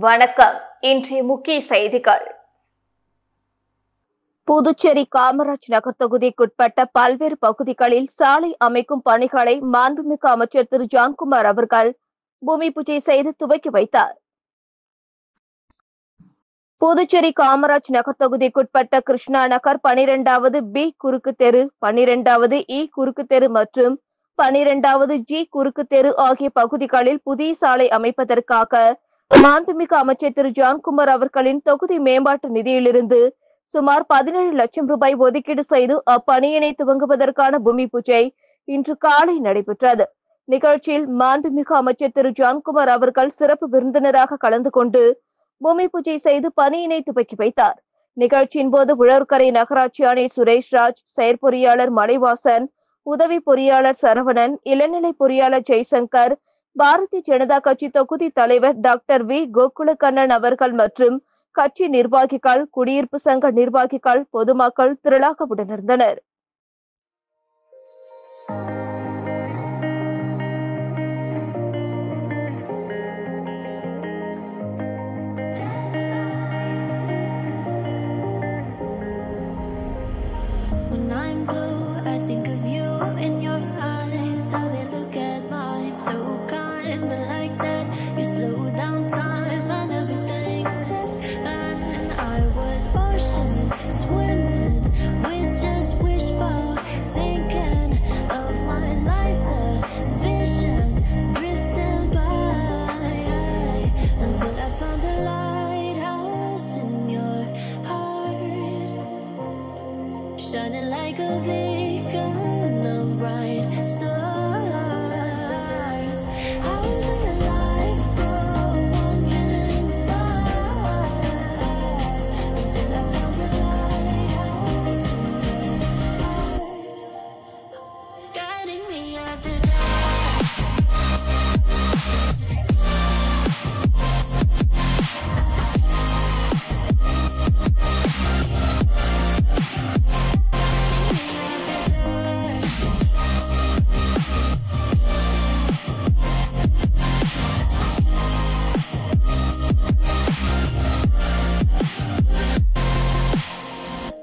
வணக்கம். இன்றைய முக்கிய செய்திகள். புதுச்சேரி காமராஜ் நகர் தொகுதிக்குட்பட்ட பல்வேறு பகுதிகளில் சாலை அமைக்கும் பணிகளை மாண்புமிகு அமைச்சர் திரு ஜான்குமார் அவர்கள் பூமி பூஜை செய்து துவக்கி வைத்தார். புதுச்சேரி காமராஜ் நகர் தொகுதிக்குட்பட்ட கிருஷ்ணா நகர் 12வது பி குறுக்கு தெரு, 12வது இ குறுக்கு தெரு மற்றும் 12வது ஜி குறுக்கு தெரு ஆகிய பகுதிகளில் புதிய சாலை அமைப்பதற்காக மாண்புமிகு அமைச்சர் திரு ஜான்குமார் அவர்களின் தொகுதி மேம்பாட்டு நிதியிலிருந்து சுமார் 17 லட்சம் ரூபாய் ஒதுக்கீடு செய்து அப்பணியினை துவங்குவதற்கான பூமி பூஜை இன்று காலை நடைபெற்றது. நிகழ்ச்சியில் மாண்புமிகு அமைச்சர் திரு ஜான்குமார் அவர்கள் சிறப்பு விருந்தினராக கலந்து கொண்டு பூமி பூஜை செய்து பணியினை துவக்கி வைத்தார். நிகழ்ச்சியின் போது உழவர்கரை நகராட்சி ஆணையர் சுரேஷ்ராஜ், செயற்பொறியாளர் மலைவாசன், உதவி பொறியாளர் சரவணன், இளநிலை பொறியாளர் ஜெய்சங்கர், பாரதிய ஜனதா கட்சி தொகுதி தலைவர் டாக்டர் வி கோகுலக்கண்ணன் அவர்கள் மற்றும் கட்சி நிர்வாகிகள், குடியிருப்பு சங்க நிர்வாகிகள், பொதுமக்கள் திரளாக உடனிருந்தனர். Shining like a beacon of bright stars. I was alive for wandering far until I found the lighthouse in your heart, guiding me out the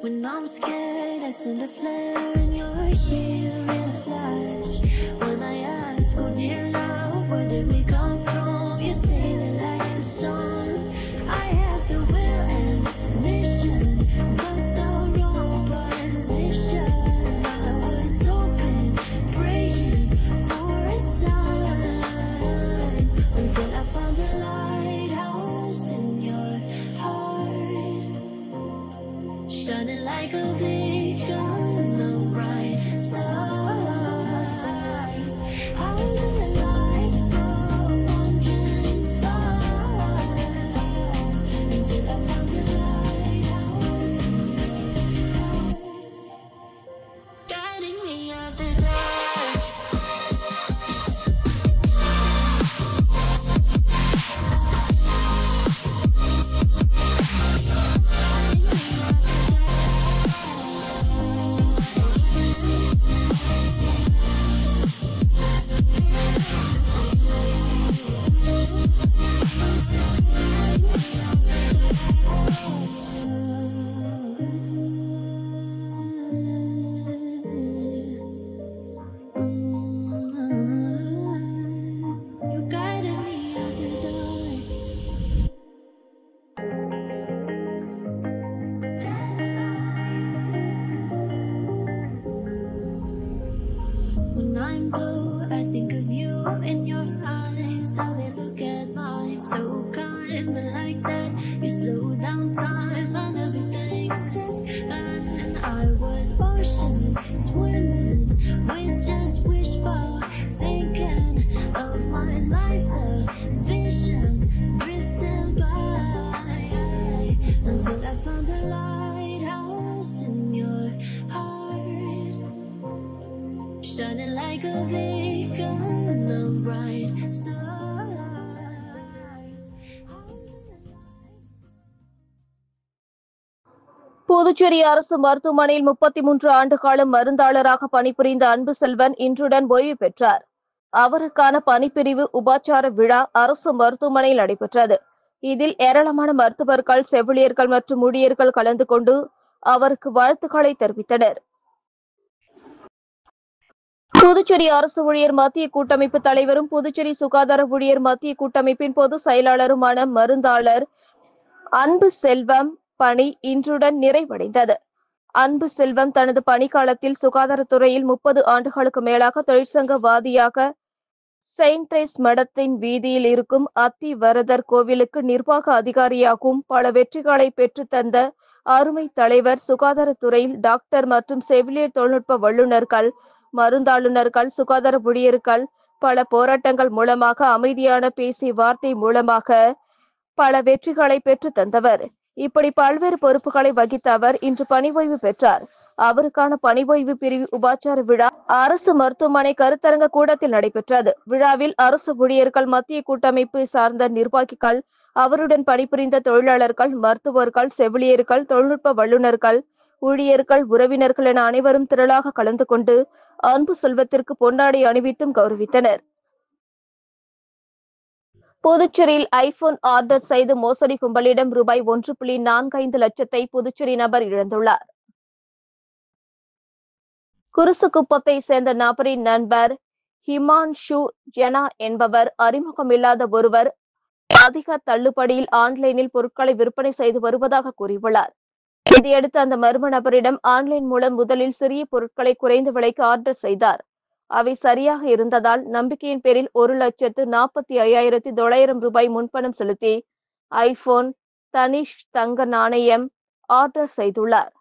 when I'm scared, I send a flare and you're here in a flash. When I ask, oh dear love, where did we come from? You say that like the sun. I had the will and mission, but the wrong position. I was hoping, praying for a sign until I found a lighthouse in your heart, shining like a beacon of bright stars. I was alive for wandering far until I found the lighthouse in your heart, guiding me out the dark. You guided me out the dark. When I'm blue, I think of you in your eyes, how they look at mine, so kind and like that. You slow down time and everything's just fine. I was ocean swimming with just wishful thinking of my life, the vision drifting by until I found a lighthouse in your heart, shining like a beacon of bright stars. Puducherry அரசு மருத்துவமனையில் 33 ஆண்டு காலம் மருந்தாளராக பணிபுரிந்த அன்பு செல்வன் இன்றுடன் ஓய்வு பெற்றார். அவருக்கான பணிப்பிரிவு உபாச்சார விழா அரசு மருத்துவமனையில் நடைபெற்றது. இதில் ஏராளமான மருத்துவர்கள், செவிலியர்கள் மற்றும் ஊழியர்கள் கலந்து கொண்டு அவருக்கு வாழ்த்துக்களை தெரிவித்தனர். புதுச்சேரி அரசு ஊழியர் மத்திய கூட்டமைப்பு தலைவரும் புதுச்சேரி சுகாதார ஊழியர் மத்திய கூட்டமைப்பின் பொதுச் செயலாளருமான மருந்தாளர் அன்பு செல்வம் பணி இன்றுடன் நிறைவடைந்தது. அன்பு செல்வம் தனது பணிக்காலத்தில் சுகாதாரத்துறையில் 30 ஆண்டுகளுக்கு மேலாக தொழிற்சங்கவாதியாக செயின்ட் ட்ரேஸ் மடத்தின் வீதியில் இருக்கும் அத்திவரதர் கோவிலுக்கு நிர்வாக அதிகாரியாகவும் பல வெற்றிகளை பெற்று தந்த அருமை தலைவர். சுகாதாரத்துறையில் டாக்டர் மற்றும் செவிலியர் தொழில்நுட்ப வல்லுநர்கள், மருந்தாளுநர்கள், சுகாதார ஊழியர்கள் பல போராட்டங்கள் மூலமாக, அமைதியான பேசிய வார்த்தை மூலமாக பல வெற்றிகளை பெற்று தந்தவர். இப்படி பல்வேறு பொறுப்புகளை வகித்த அவர் இன்று பணி ஓய்வு பெற்றார். அவருக்கான பணி ஓய்வு பிரிவு உபாச்சார விழா அரசு மருத்துவமனை கருத்தரங்க கூடத்தில் நடைபெற்றது. விழாவில் அரசு ஊழியர்கள் மத்திய கூட்டமைப்பு சார்ந்த நிர்வாகிகள், அவருடன் பணிபுரிந்த தொழிலாளர்கள், மருத்துவர்கள், செவிலியர்கள், தொழில்நுட்ப வல்லுநர்கள், ஊழியர்கள், உறவினர்கள் என அனைவரும் திரளாக கலந்து கொண்டு அன்பு செல்வத்திற்கு பொன்னாடை அணிவித்தும் கௌரவித்தனர். புதுச்சேரியில் ஐபோன் ஆர்டர் செய்து மோசடி கும்பலிடம் ரூபாய் 1.45 லட்சத்தை புதுச்சேரி நபர் இழந்துள்ளார். குருசுக்குப்பத்தை சேர்ந்த நபரின் நண்பர் ஹிமான்ஷு ஜெனா என்பவர் அறிமுகமில்லாத ஒருவர் அதிக தள்ளுபடியில் ஆன்லைனில் பொருட்களை விற்பனை செய்து வருவதாக கூறியுள்ளார். இதையடுத்து அந்த மர்ம நபரிடம் ஆன்லைன் மூலம் முதலில் சிறிய பொருட்களை குறைந்த விலைக்கு ஆர்டர் செய்தார். அவை சரியாக இருந்ததால் நம்பிக்கையின் பேரில் 1,45,900 ரூபாய் முன்பணம் செலுத்தி ஐபோன், தனிஷ் தங்க நாணயம் ஆர்டர் செய்துள்ளார்.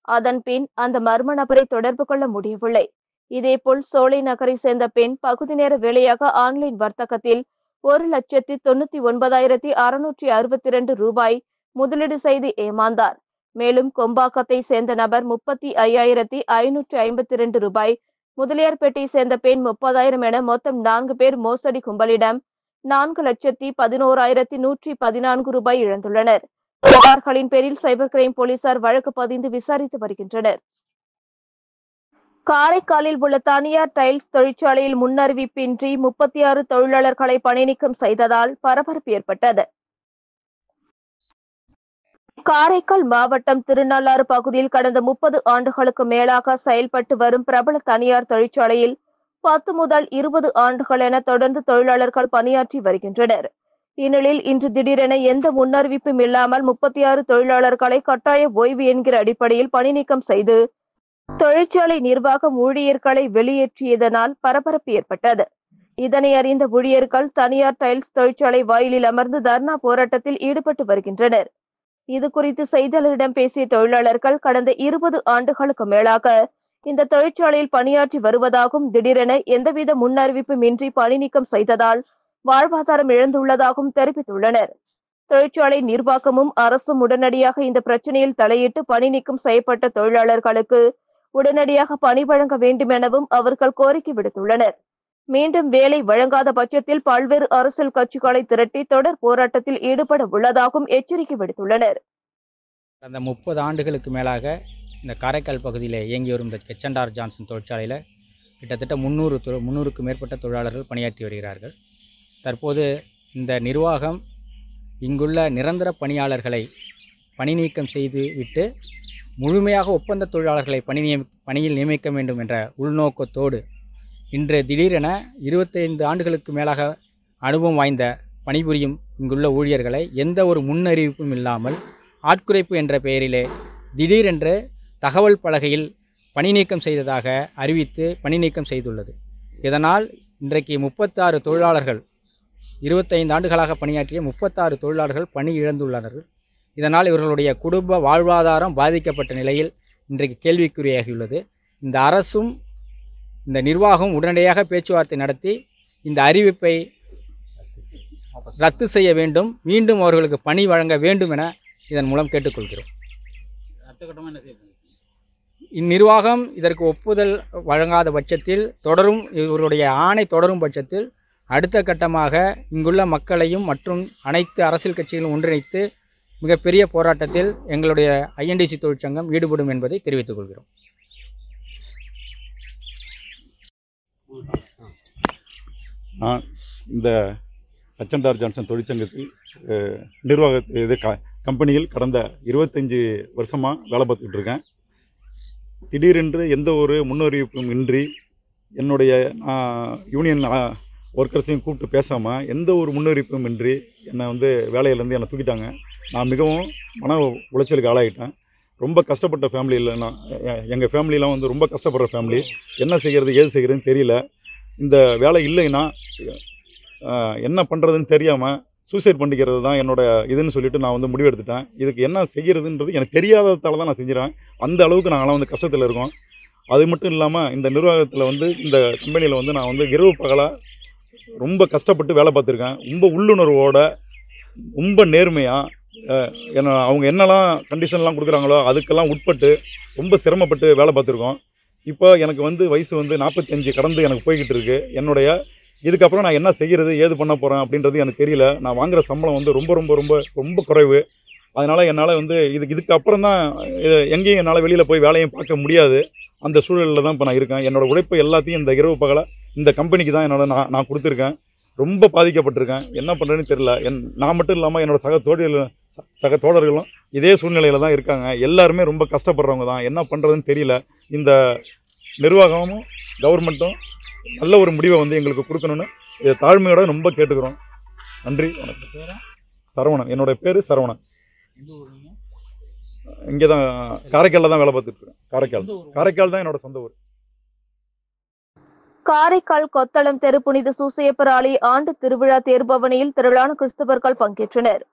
அதன் பின் அந்த மர்ம நபரை தொடர்பு கொள்ள முடியவில்லை. இதேபோல் சோலை நகரை சேர்ந்த பெண் பகுதி நேர வேலையாக ஆன்லைன் வர்த்தகத்தில் 1,99,662 ரூபாய் முதலீடு செய்து ஏமாந்தார். மேலும் கொம்பாக்கத்தை சேர்ந்த நபர் 35,552 ரூபாய், முதலியார்பேட்டை சேர்ந்த பெண் 30,000 என மொத்தம் 4 பேர் மோசடி கும்பலிடம் 4,11,114 ரூபாய் இழந்துள்ளனர். புகார்களின் பேரில் சைபர் கிரைம் போலீசார் வழக்கு பதிந்து விசாரித்து வருகின்றனர். காரைக்காலில் உள்ள தனியார் டைல்ஸ் தொழிற்சாலையில் முன்னறிவிப்பின்றி 36 தொழிலாளர்களை பணிநீக்கம் செய்ததால் பரபரப்பு ஏற்பட்டது. காரைக்கால் மாவட்டம் திருநள்ளாறு பகுதியில் கடந்த 30 ஆண்டுகளுக்கு மேலாக செயல்பட்டு வரும் பிரபல தனியார் தொழிற்சாலையில் 10 முதல் 20 ஆண்டுகள் என தொடர்ந்து தொழிலாளர்கள் பணியாற்றி வருகின்றனர். இந்நிலையில் இன்று திடீரென எந்த முன்னறிவிப்பும் இல்லாமல் 36 தொழிலாளர்களை கட்டாய ஓய்வு என்கிற அடிப்படையில் பணிநீக்கம் செய்து தொழிற்சாலை நிர்வாகம் ஊழியர்களை வெளியேற்றியதனால் பரபரப்பு ஏற்பட்டது. இதனை அறிந்த ஊழியர்கள் தனியார் டைல்ஸ் தொழிற்சாலை வாயிலில் அமர்ந்து தர்ணா போராட்டத்தில் ஈடுபட்டு வருகின்றனர். இது குறித்து செய்தியாளர்களிடம் பேசிய தொழிலாளர்கள், கடந்த 20 ஆண்டுகளுக்கு மேலாக இந்த தொழிற்சாலையில் பணியாற்றி வருவதாகவும் திடீரென எந்தவித முன்னறிவிப்பும் இன்றி பணிநீக்கம் செய்ததால் வாழ்வாதாரம் இழந்துள்ளதாகவும் தெரிவித்துள்ளனர். தொழிற்சாலை நிர்வாகமும் அரசும் உடனடியாக இந்த பிரச்சனையில் தலையிட்டு பணிநீக்கம் செய்யப்பட்ட தொழிலாளர்களுக்கு உடனடியாக பணி வழங்க வேண்டும் எனவும் அவர்கள் கோரிக்கை விடுத்துள்ளனர். மீண்டும் வேலை வழங்காத பட்சத்தில் பல்வேறு அரசியல் கட்சிகளை திரட்டி தொடர் போராட்டத்தில் ஈடுபட உள்ளதாகவும் எச்சரிக்கை விடுத்துள்ளனர். கடந்த 30 ஆண்டுகளுக்கு மேலாக இந்த காரைக்கால் பகுதியில் இயங்கி வரும் இந்த H&R ஜான்சன் தொழிற்சாலையில் கிட்டத்தட்ட 300க்கும் மேற்பட்ட தொழிலாளர்கள் பணியாற்றி வருகிறார்கள். தற்போது இந்த நிர்வாகம் இங்குள்ள நிரந்தர பணியாளர்களை பணி நீக்கம் செய்து விட்டு முழுமையாக ஒப்பந்த தொழிலாளர்களை பணியில் நியமிக்க வேண்டும் என்ற உள்நோக்கத்தோடு இன்று திடீரென 25 ஆண்டுகளுக்கு மேலாக அனுபவம் வாய்ந்த பணிபுரியும் இங்குள்ள ஊழியர்களை எந்த ஒரு முன்னறிவிப்பும் இல்லாமல் ஆட்குறைப்பு என்ற பெயரிலே திடீரென்று தகவல் பலகையில் பணி நீக்கம் செய்ததாக அறிவித்து பணி நீக்கம் செய்துள்ளது. இதனால் இன்றைக்கு 36 தொழிலாளர்கள் 25 ஆண்டுகளாக பணியாற்றிய 36 தொழிலாளர்கள் பணி இழந்துள்ளனர். இதனால் இவர்களுடைய குடும்ப வாழ்வாதாரம் பாதிக்கப்பட்ட நிலையில் இன்றைக்கு கேள்விக்குறியாகியுள்ளது. இந்த அரசும் இந்த நிர்வாகம் உடனடியாக பேச்சுவார்த்தை நடத்தி இந்த அறிவிப்பை ரத்து செய்ய வேண்டும், மீண்டும் அவர்களுக்கு பணி வழங்க வேண்டும் என இதன் மூலம் கேட்டுக்கொள்கிறோம். இந்நிர்வாகம் இதற்கு ஒப்புதல் வழங்காத பட்சத்தில் தொடரும், இவருடைய ஆணை தொடரும் பட்சத்தில் அடுத்த கட்டமாக இங்குள்ள மக்களையும் மற்றும் அனைத்து அரசியல் கட்சிகளும் ஒன்றிணைத்து மிகப்பெரிய போராட்டத்தில் எங்களுடைய INDC தொழிற்சங்கம் ஈடுபடும் என்பதை தெரிவித்துக் கொள்கிறோம். நான் இந்த கச்சண்டார் ஜான்சன் தொழிற்சங்கத்தில் நிர்வாக கம்பெனியில் கடந்த 25 வருஷமாக வேலை பார்த்துக்கிட்டு இருக்கேன். திடீரென்று எந்த ஒரு முன்னறிவிப்பும் இன்றி என்னுடைய யூனியன் ஒர்க்கர்ஸையும் கூப்பிட்டு பேசாமல் எந்த ஒரு முன்னறிவிப்பும் இன்றி என்னை வேலையிலேருந்து என்னை தூக்கிட்டாங்க. நான் மிகவும் மன உளைச்சலுக்கு ஆளாகிட்டேன். ரொம்ப கஷ்டப்பட்ட ஃபேமிலியில் எங்கள் ஃபேமிலியெலாம் ரொம்ப கஷ்டப்படுற ஃபேமிலி. என்ன செய்கிறது ஏது செய்கிறதுன்னு தெரியல. இந்த வேலை இல்லைன்னா என்ன பண்ணுறதுன்னு தெரியாமல் சூசைட் பண்ணிக்கிறது தான் என்னோட இதுன்னு சொல்லிட்டு நான் முடிவெடுத்துட்டேன். இதுக்கு என்ன செய்கிறதுன்றது எனக்கு தெரியாததால தான் நான் செஞ்சிடறேன். அந்த அளவுக்கு நாங்களாம் கஷ்டத்தில் இருக்கோம். அது மட்டும் இல்லாமல் இந்த நிர்வாகத்தில் இந்த கம்பெனியில் நான் இரவு பகலாக ரொம்ப கஷ்டப்பட்டு வேலை பார்த்துருக்கேன். ரொம்ப உள்ளுணர்வோட ரொம்ப நேர்மையாக அவங்க என்னெல்லாம் கண்டிஷன்லாம் கொடுக்குறாங்களோ அதுக்கெல்லாம் உட்பட்டு ரொம்ப சிரமப்பட்டு வேலை பார்த்துருக்கோம். இப்போ எனக்கு வயசு 45 கடந்து எனக்கு போய்கிட்டு இருக்குது. இதுக்கப்புறம் நான் என்ன செய்கிறது ஏது பண்ண போகிறேன் அப்படின்றது எனக்கு தெரியல. நான் வாங்குகிற சம்பளம் ரொம்ப ரொம்ப ரொம்ப ரொம்ப குறைவு. அதனால் என்னால் இதுக்கப்புறம் தான் எங்கேயும் என்னால் வெளியில் போய் வேலையும் பார்க்க முடியாது. அந்த சூழலில் தான் இப்போ நான் இருக்கேன். என்னோடய உழைப்பு எல்லாத்தையும் இந்த இரவு பகலை இந்த கம்பெனிக்கு தான் நான் கொடுத்துருக்கேன். ரொம்ப பாதிக்கப்பட்டிருக்கேன். என்ன பண்ணுறேன்னு தெரியல. நான் மட்டும் இல்லாமல் என்னோடய சக தோழர்களும் இதே சூழ்நிலையில் தான் இருக்காங்க. எல்லாருமே ரொம்ப கஷ்டப்படுறவங்க தான். என்ன பண்ணுறதுன்னு தெரியல. இந்த நிர்வாகமும் கவர்மெண்ட்டும் நல்ல ஒரு முடிவை எங்களுக்கு கொடுக்கணும்னு இதை தாழ்மையோட ரொம்ப கேட்டுக்கிறோம். நன்றி, வணக்கம். சரவணன், என்னோட பேர் சரவணன். இங்கே தான் காரைக்காலில் தான் வேலை பார்த்துட்டு இருக்கேன். காரைக்கால் தான் என்னோட சொந்த ஊர். காரைக்கால் கொத்தளம் தெரு புனித சூசையப்பர் ஆலய ஆண்டு திருவிழா தேர்பவனியில் திரளான கிறிஸ்தவர்கள் பங்கேற்றனர்.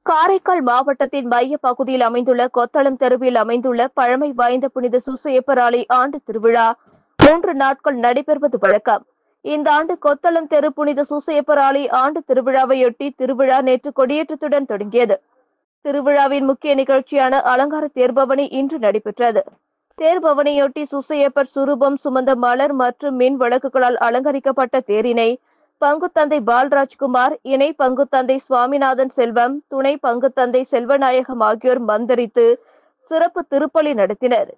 காரைக்கால் மாவட்டத்தின் மைய பகுதியில் அமைந்துள்ள கொத்தளம் தெருவில் அமைந்துள்ள பழமை வாய்ந்த புனித சூசையப்பர் ஆலய ஆண்டு திருவிழா 3 நாட்கள் நடைபெறுவது வழக்கம். இந்த ஆண்டு கொத்தளம் தெரு புனித சூசையப்பர் ஆலய ஆண்டு திருவிழாவையொட்டி திருவிழா நேற்று கொடியேற்றத்துடன் தொடங்கியது. திருவிழாவின் முக்கிய நிகழ்ச்சியான அலங்கார தேர்பவனி இன்று நடைபெற்றது. தேர்பவனியொட்டி சூசையப்பர் சுரூபம் சுமந்த மலர் மற்றும் மின் விளக்குகளால் அலங்கரிக்கப்பட்ட தேரினை பங்குத்தந்தை பால்ராஜ்குமார், இணை பங்குத்தந்தை சுவாமிநாதன் செல்வம், துணை பங்குத்தந்தை செல்வநாயகம் ஆகியோர் மந்தரித்து சிறப்பு திருப்பலி நடத்தினர்.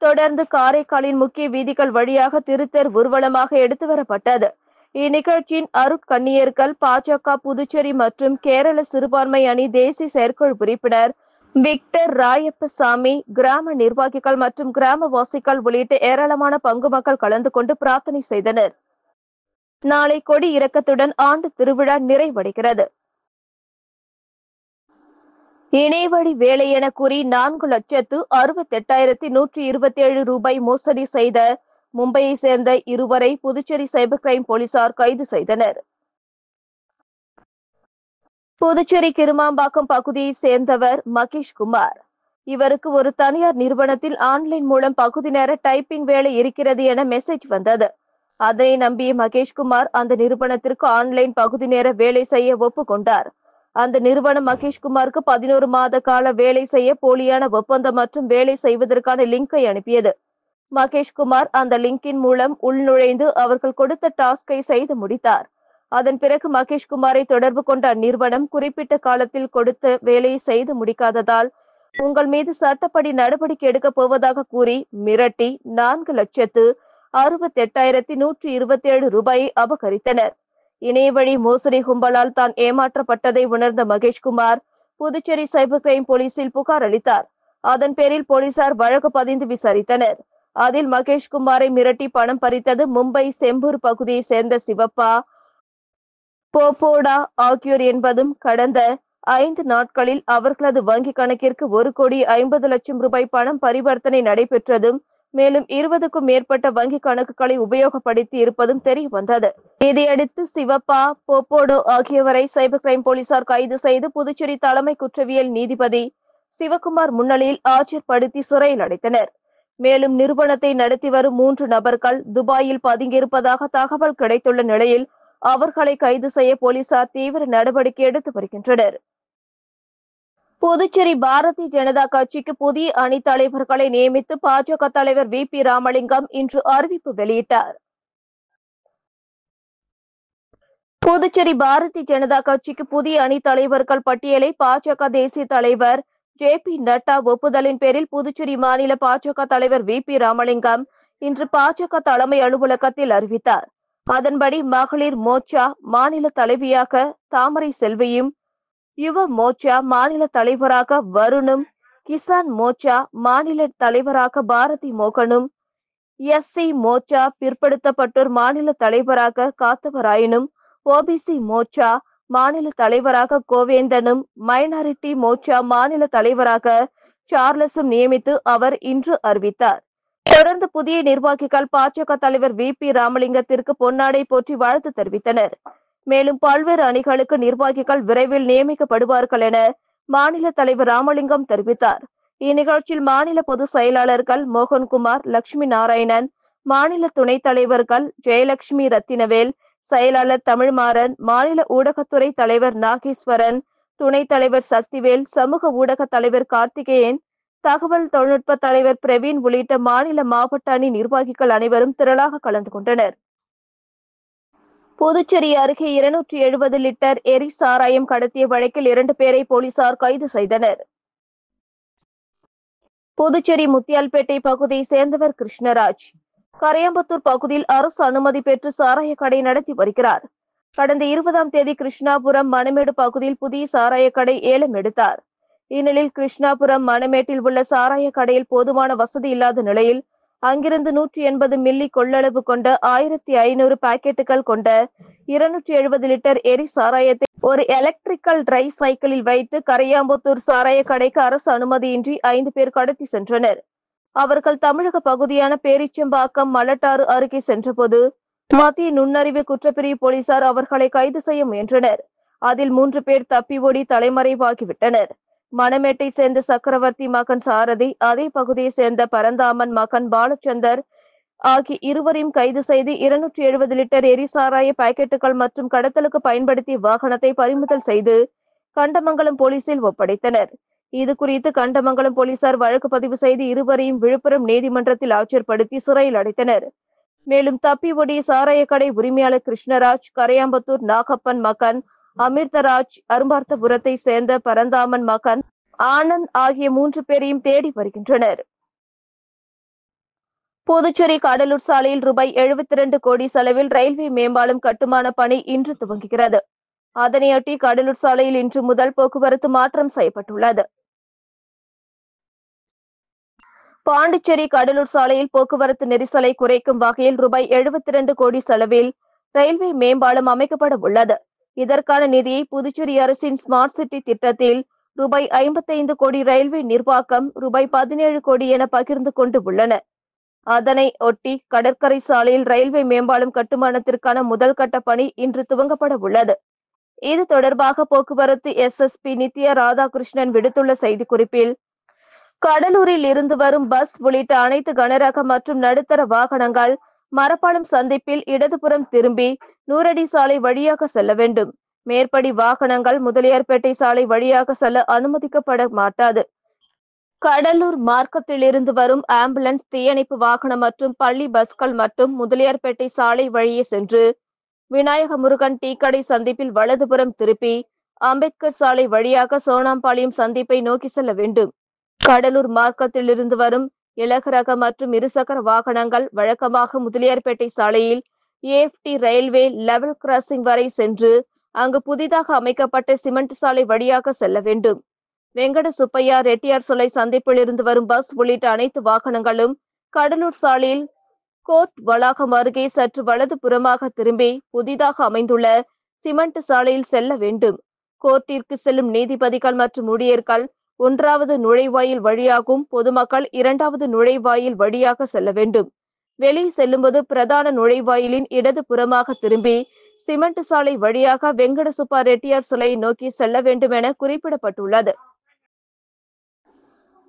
தொடர்ந்து காரைக்காலின் முக்கிய வீதிகள் வழியாக திருத்தேர் ஊர்வலமாக எடுத்து வரப்பட்டது. இந்நிகழ்ச்சியின் அருட்கண்ணியர்கள், பாஜக புதுச்சேரி மற்றும் கேரள சிறுபான்மை அணி தேசிய செயற்குழு உறுப்பினர் விக்டர் ராயப்பசாமி, கிராம நிர்வாகிகள் மற்றும் கிராமவாசிகள் உள்ளிட்ட ஏராளமான பங்கு மக்கள் கலந்து கொண்டு பிரார்த்தனை செய்தனர். நாளை கொடி இறக்கத்துடன் ஆண்டு திருவிழா நிறைவடைகிறது. இணையவழி வேலை என கூறி 4,68,127 ரூபாய் மோசடி செய்த மும்பையை சேர்ந்த இருவரை புதுச்சேரி சைபர் கிரைம் போலீசார் கைது செய்தனர். புதுச்சேரி கிருமாம்பாக்கம் பகுதியை சேர்ந்தவர் மகேஷ் குமார். இவருக்கு ஒரு தனியார் நிறுவனத்தில் ஆன்லைன் மூலம் பகுதி நேர டைப்பிங் வேலை இருக்கிறது என மெசேஜ் வந்தது. அதனை நம்பிய மகேஷ்குமார் அந்த நிறுவனத்திற்கு ஆன்லைன் பகுதி நேர வேலை செய்ய ஒப்புக்கொண்டார். அந்த நிறுவனம் மகேஷ்குமாருக்கு 11 மாத கால வேலை செய்ய போலியான ஒப்பந்தம் மற்றும் வேலை செய்வதற்கான லிங்கை அனுப்பியது. மகேஷ்குமார் அந்த லிங்கின் மூலம் உள்நுழைந்து அவர்கள் கொடுத்த டாஸ்கை செய்து முடித்தார். அதன் பிறகு மகேஷ்குமாரை தொடர்பு கொண்ட அந்நிறுவனம் குறிப்பிட்ட காலத்தில் கொடுத்த வேலையை செய்து முடிக்காததால் உங்கள் மீது சட்டப்படி நடவடிக்கை எடுக்கப் போவதாக கூறி மிரட்டி 4,68,127 ரூபாயை அபகரித்தனர். இணையவழி மோசடி கும்பலால் தான் ஏமாற்றப்பட்டதை உணர்ந்த மகேஷ்குமார் புதுச்சேரி சைபர் கிரைம் போலீசில் புகார் அளித்தார். அதன் பேரில் போலீசார் வழக்கு பதிந்து விசாரித்தனர். அதில் மகேஷ்குமாரை மிரட்டி பணம் பறித்தது மும்பை செம்பூர் பகுதியை சேர்ந்த சிவப்பா, போபோடா ஆகியோர் என்பதும் கடந்த 5 நாட்களில் அவர்களது வங்கி கணக்கிற்கு 1,50,00,000 ரூபாய் பணம் பரிவர்த்தனை நடைபெற்றதும் மேலும் 20க்கும் மேற்பட்ட வங்கி கணக்குகளை உபயோகப்படுத்தி இருப்பதும் தெரிய வந்தது. இதையடுத்து சிவப்பா, போப்போடோ ஆகியோரை சைபர் கிரைம் போலீசார் கைது செய்து புதுச்சேரி தலைமை குற்றவியல் நீதிபதி சிவகுமார் முன்னிலையில் ஆஜர்படுத்தி சிறையில் அடைத்தனர். மேலும் நிறுவனத்தை நடத்தி வரும் 3 நபர்கள் துபாயில் பதுங்கியிருப்பதாக தகவல் கிடைத்துள்ள நிலையில் அவர்களை கைது செய்ய போலீசார் தீவிர நடவடிக்கை எடுத்து வருகின்றனர். புதுச்சேரி பாரதிய ஜனதா கட்சிக்கு புதிய அணி தலைவர்களை நியமித்து பாஜக தலைவர் VP ராமலிங்கம் இன்று அறிவிப்பு வெளியிட்டார். புதுச்சேரி பாரதிய ஜனதா கட்சிக்கு புதிய அணி தலைவர்கள் பட்டியலை பாஜக தேசிய தலைவர் JP நட்டா ஒப்புதலின் பேரில் புதுச்சேரி மாநில பாஜக தலைவர் VP ராமலிங்கம் இன்று பாஜக தலைமை அலுவலகத்தில் அறிவித்தார். அதன்படி மகளிர் மோர்ச்சா மாநில தலைவியாக தாமரை செல்வியும், யுவ மோர்ச்சா மாநில தலைவராக வருணும், கிசான் மோர்ச்சா மாநில தலைவராக பாரதி மோகனும், எஸ்சி மோர்ச்சா பிற்படுத்தப்பட்டோர் மாநில தலைவராக காத்தவராயனும், ஓபிசி மோர்ச்சா மாநில தலைவராக கோவேந்தனும், மைனாரிட்டி மோர்ச்சா மாநில தலைவராக சார்லஸும் நியமித்து அவர் இன்று அறிவித்தார். தொடர்ந்து புதிய நிர்வாகிகள் பாஜக தலைவர் VP ராமலிங்கத்திற்கு பொன்னாடை போற்றி வாழ்த்து தெரிவித்தனர். மேலும் பல்வேறு அணிகளுக்கு நிர்வாகிகள் விரைவில் நியமிக்கப்படுவார்கள் என மாநில தலைவர் ராமலிங்கம் தெரிவித்தார். இந்நிகழ்ச்சியில் மாநில பொதுச் செயலாளர்கள் மோகன்குமார், லட்சுமி நாராயணன், மாநில துணைத் தலைவர்கள் ஜெயலட்சுமி ரத்தினவேல், செயலாளர் தமிழ்மாறன், மாநில ஊடகத்துறை தலைவர் நாகேஸ்வரன், துணைத் தலைவர் சக்திவேல், சமூக ஊடக தலைவர் கார்த்திகேயன், தகவல் தொழில்நுட்ப தலைவர் பிரவீன் உள்ளிட்ட மாநில மாவட்ட அணி நிர்வாகிகள் அனைவரும் திரளாக கலந்து கொண்டனர். புதுச்சேரி அருகே 270 லிட்டர் எரி சாராயம் கடத்திய வழக்கில் 2 பேரை போலீசார் கைது செய்தனர். புதுச்சேரி முத்தியால்பேட்டை பகுதியை சேர்ந்தவர் கிருஷ்ணராஜ். கரையாம்புத்தூர் பகுதியில் அரசு அனுமதி பெற்று சாராய கடை நடத்தி வருகிறார். கடந்த 20ஆம் தேதி கிருஷ்ணாபுரம் மணமேடு பகுதியில் புதிய சாராய கடை ஏலம் எடுத்தார். இந்நிலையில் கிருஷ்ணாபுரம் மணமேட்டில் உள்ள சாராய கடையில் போதுமான வசதி இல்லாத நிலையில் அங்கிருந்து 180 மில்லி கொள்ளளவு கொண்ட 1500 பாக்கெட்டுகள் கொண்ட 270 லிட்டர் எரி சாராயத்தை ஒரு எலக்ட்ரிக்கல் டிரை சைக்கிளில் வைத்து கரையாம்புத்தூர் சாராய கடைக்கு அரசு அனுமதியின்றி 5 பேர் கடத்தி சென்றனர். அவர்கள் தமிழக பகுதியான பேரிச்சம்பாக்கம் மலட்டாறு அருகே சென்றபோது மத்திய நுண்ணறிவு குற்றப்பிரிவு போலீசார் அவர்களை கைது செய்ய முயன்றனர். அதில் 3 பேர் தப்பி ஓடி தலைமறைவாகிவிட்டனர். மணமேட்டை சேர்ந்த சக்கரவர்த்தி மகன் சாரதி, அதே பகுதியை சேர்ந்த பரந்தாமன் மகன் பாலச்சந்தர் ஆகிய இருவரையும் கைது செய்து 270 லிட்டர் எரிசாராய பாக்கெட்டுகள் மற்றும் கடத்தலுக்கு பயன்படுத்திய வாகனத்தை பறிமுதல் செய்து கண்டமங்கலம் போலீசில் ஒப்படைத்தனர். இது குறித்து கண்டமங்கலம் போலீசார் வழக்கு பதிவு செய்து இருவரையும் விழுப்புரம் நீதிமன்றத்தில் ஆஜர்படுத்தி சிறையில் அடைத்தனர். மேலும் தப்பி ஓடிய சாராய கடை உரிமையாளர் கிருஷ்ணராஜ், கரையாம்பத்தூர் நாகப்பன் மகன் அமிர்தராஜ், அரும்பார்த்தபுரத்தை சேர்ந்த பரந்தாமன் மகன் ஆனந்த் ஆகிய 3 பேரையும் தேடி வருகின்றனர். புதுச்சேரி கடலூர் சாலையில் ரூபாய் 72 கோடி செலவில் ரயில்வே மேம்பாலம் கட்டுமான பணி இன்று துவங்குகிறது. அதனையொட்டி கடலூர் சாலையில் இன்று முதல் போக்குவரத்து மாற்றம் செய்யப்பட்டுள்ளது. பாண்டிச்சேரி கடலூர் சாலையில் போக்குவரத்து நெரிசலை குறைக்கும் வகையில் ரூபாய் 72 கோடி செலவில் ரயில்வே மேம்பாலம் அமைக்கப்பட உள்ளது. இதற்கான நிதியை புதுச்சேரி அரசின் ஸ்மார்ட் சிட்டி திட்டத்தில் ரூபாய் 55 கோடி ரயில்வே நிர்வாகம் ரூபாய் 17 கோடி என பகிர்ந்து கொண்டு உள்ளன. அதனை ஒட்டி கடற்கரை சாலையில் ரயில்வே மேம்பாலம் கட்டுமானத்திற்கான முதல் கட்ட பணி இன்று துவங்கப்பட உள்ளது. இது தொடர்பாக போக்குவரத்து SSP நித்யா ராதாகிருஷ்ணன் விடுத்துள்ள செய்திக்குறிப்பில், கடலூரில் இருந்து வரும் பஸ் உள்ளிட்ட அனைத்து கனரக மற்றும் நடுத்தர வாகனங்கள் மரப்பாலம் சந்திப்பில் இடதுபுறம் திரும்பி 100 அடி சாலை வழியாக செல்ல வேண்டும். மேற்படி வாகனங்கள் முதலியார்பேட்டை சாலை வழியாக செல்ல அனுமதிக்கப்பட மாட்டாது. கடலூர் மார்க்கத்தில் இருந்து வரும் ஆம்புலன்ஸ், தீயணைப்பு வாகனம் மற்றும் பள்ளி பஸ்கள் மட்டும் முதலியார்பேட்டை சாலை வழியே சென்று விநாயக முருகன் டீக்கடை சந்திப்பில் வலதுபுறம் திருப்பி அம்பேத்கர் சாலை வழியாக சோனாம்பாளையம் சந்திப்பை நோக்கி செல்ல வேண்டும். கடலூர் மார்க்கத்தில் இருந்து வரும் இலகுரக மற்றும் இருசக்கர வாகனங்கள் வழக்கமாக முதலியார்பேட்டை சாலையில் AFT ரயில்வே லெவல் கிராசிங் வரை சென்று அங்கு புதிதாக அமைக்கப்பட்ட சிமெண்ட் சாலை வழியாக செல்ல வேண்டும். வெங்கட சுப்பையா ரெட்டியார் சாலை சந்திப்பில் இருந்து வரும் பஸ் உள்ளிட்ட அனைத்து வாகனங்களும் கடலூர் சாலையில் கோர்ட் வளாகம் அருகே சற்று வலது புறமாக திரும்பி புதிதாக அமைந்துள்ள சிமெண்ட் சாலையில் செல்ல வேண்டும். கோர்ட்டிற்கு செல்லும் நீதிபதிகள் மற்றும் ஊழியர்கள் 1வது நுழைவாயில் வழியாகவும் பொதுமக்கள் 2வது நுழைவாயில் வழியாக செல்ல வேண்டும். வெளியே செல்லும்போது பிரதான நுழைவாயிலின் இடது புறமாக திரும்பி சிமெண்ட் சாலை வழியாக வெங்கட சுப்பா ரெட்டியார் சிலையை நோக்கி செல்ல வேண்டும் என குறிப்பிடப்பட்டுள்ளது.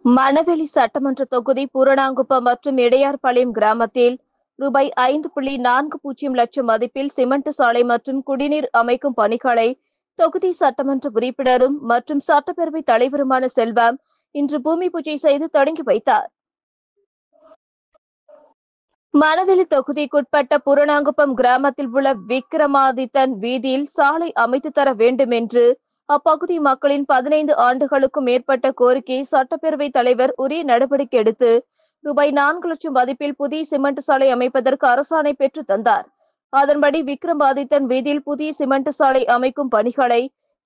மணவெளி சட்டமன்ற தொகுதி பூரணாங்குப்பம் மற்றும் இடையார்பாளையம் கிராமத்தில் ரூபாய் 5.40 லட்சம் மதிப்பில் சிமெண்ட் சாலை மற்றும் குடிநீர் அமைக்கும் பணிகளை தொகுதி சட்டமன்ற உறுப்பினரும் மற்றும் சட்டப்பேரவை தலைவருமான செல்வம் இன்று பூமி பூஜை செய்து தொடங்கி வைத்தார். மணவெளி தொகுதிக்குட்பட்ட பூரணாங்குப்பம் கிராமத்தில் உள்ள விக்ரமாதித்தன் வீதியில் சாலை அமைத்து தர வேண்டும் என்று அப்பகுதி மக்களின் 15 ஆண்டுகளுக்கும் மேற்பட்ட கோரிக்கையை சட்டப்பேரவை தலைவர் உரிய நடவடிக்கை எடுத்து ரூபாய் 4 லட்சம் மதிப்பில் புதிய சிமெண்ட் சாலை அமைப்பதற்கு அரசாணை பெற்று தந்தார். அதன்படி விக்ரமாதித்தன் வீதியில் புதிய சிமெண்ட் சாலை அமைக்கும் பணிகளை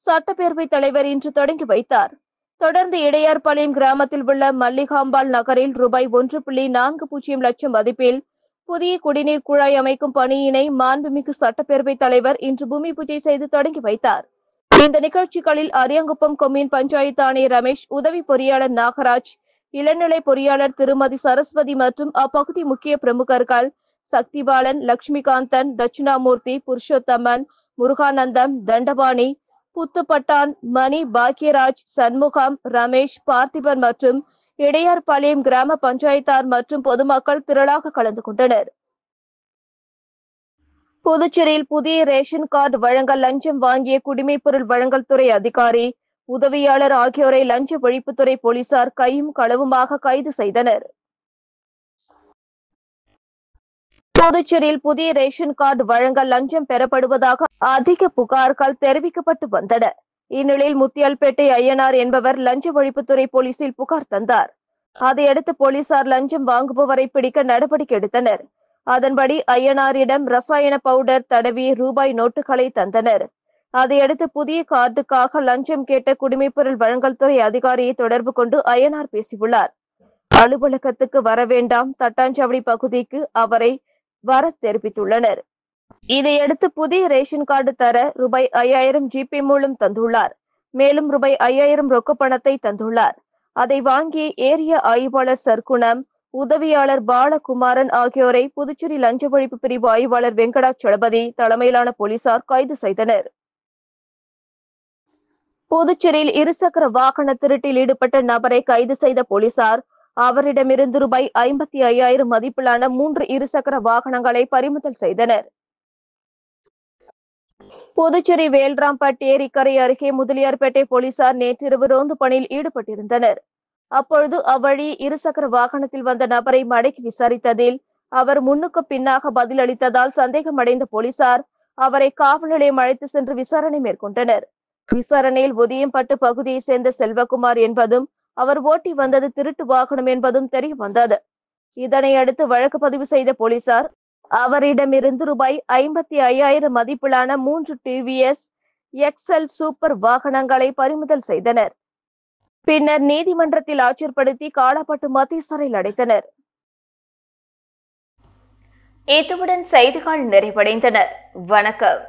சட்டப்பேரவைத் தலைவர் இன்று தொடங்கி வைத்தார். தொடர்ந்து இடையார்பாளையம் கிராமத்தில் உள்ள மல்லிகாம்பாள் நகரில் ரூபாய் 1.40 லட்சம் மதிப்பில் புதிய குடிநீர் குழாய் அமைக்கும் பணியினை மாண்புமிகு சட்டப்பேரவைத் தலைவர் இன்று பூமி பூஜை செய்து தொடங்கி வைத்தார். இந்த நிகழ்ச்சிகளில் அரியாங்குப்பம் கொம்யூன் பஞ்சாயத்து ஆணையர் ரமேஷ், உதவி பொறியாளர் நாகராஜ், இளநிலை பொறியாளர் திருமதி சரஸ்வதி மற்றும் அப்பகுதி முக்கிய பிரமுகர்கள் சக்திபாலன், லட்சுமிகாந்தன், தட்சிணாமூர்த்தி, புருஷோத்தமன், முருகானந்தம், தண்டபாணி, புத்துப்பட்டான், மணி, பாக்யராஜ், சண்முகம், ரமேஷ், பார்த்திபன் மற்றும் இடையார்பாளையம் கிராம பஞ்சாயத்தார் மற்றும் பொதுமக்கள் திரளாக கலந்து கொண்டனர். புதுச்சேரியில் புதிய ரேஷன் கார்டு வழங்க லஞ்சம் வாங்கிய குடிமைப்பொருள் வழங்கல் துறை அதிகாரி, உதவியாளர் ஆகியோரை லஞ்ச ஒழிப்புத்துறை போலீசார் கையும் களவுமாக கைது செய்தனர். புதுச்சேரியில் புதிய ரேஷன் கார்டு வழங்க லஞ்சம் பெறப்படுவதாக அதிக புகார்கள் தெரிவிக்கப்பட்டு வந்தன. இந்நிலையில் முத்தியால்பேட்டை ஐயனார் என்பவர் லஞ்ச ஒழிப்புத்துறை போலீசில் புகார் தந்தார். அதையடுத்து போலீசார் லஞ்சம் வாங்குபவரை பிடிக்க நடவடிக்கை எடுத்தனர். அதன்படி ஐயனாரிடம் ரசாயன பவுடர் தடவி ரூபாய் நோட்டுகளை தந்தனர். அதையடுத்து புதிய கார்டுக்காக லஞ்சம் கேட்ட குடிமைப்பொருள் வழங்கல் துறை அதிகாரியை தொடர்பு கொண்டு ஐயனார் பேசியுள்ளார். அலுவலகத்துக்கு வர வேண்டாம், தட்டாஞ்சாவடி பகுதிக்கு அவரை வர தெரிவித்துள்ளனர். இதையடுத்து புதிய ரேஷன் கார்டு தர ரூபாய் 5000 ஜிபே மூலம் தந்துள்ளார். மேலும் ரூபாய் 5000 ரொக்க பணத்தை தந்துள்ளார். அதை வாங்கி ஏரிய ஆய்வாளர் சர்க்குணம், உதவியாளர் பாலகுமாரன் ஆகியோரை புதுச்சேரி லஞ்ச ஒழிப்பு பிரிவு ஆய்வாளர் வெங்கடாச்சலபதி தலைமையிலான போலீசார் கைது செய்தனர். புதுச்சேரியில் இருசக்கர வாகன திருட்டில் ஈடுபட்ட நபரை கைது செய்த போலீசார் அவரிடமிருந்து ரூபாய் 55,000 மதிப்பிலான 3 இருசக்கர வாகனங்களை பறிமுதல் செய்தனர். புதுச்சேரி வேல்ராம்பட் ஏரிக்கரை அருகே முதலியார்பேட்டை போலீசார் நேற்றிரவு ரோந்து பணியில் ஈடுபட்டிருந்தனர். அப்பொழுது அவ்வழி இருசக்கர வாகனத்தில் வந்த நபரை மடக்கி விசாரித்ததில் அவர் முன்னுக்கு பின்னாக பதிலளித்ததால் சந்தேகமடைந்த போலீசார் அவரை காவல் நிலையம் அழைத்து சென்று விசாரணை மேற்கொண்டனர். விசாரணையில் ஒதியம்பட்டு பகுதியைச் சேர்ந்த செல்வகுமார் என்பதும் அவர் ஓட்டி வந்தது திருட்டு வாகனம் என்பதும் தெரிய வந்தது. இதனை அடுத்து வழக்கு பதிவு செய்த போலீசார் அவரிடமிருந்து ரூபாய் 55,000 மதிப்பிலான 3 டிவிஎஸ் எக்ஸ்எல் சூப்பர் வாகனங்களை பறிமுதல் செய்தனர். பின்னர் நீதிமன்றத்தில் ஆஜர்படுத்தி காலாப்பட்டு மத்திய சிறையில் அடைத்தனர். இத்துடன் செய்திகள் நிறைவடைந்தன. வணக்கம்.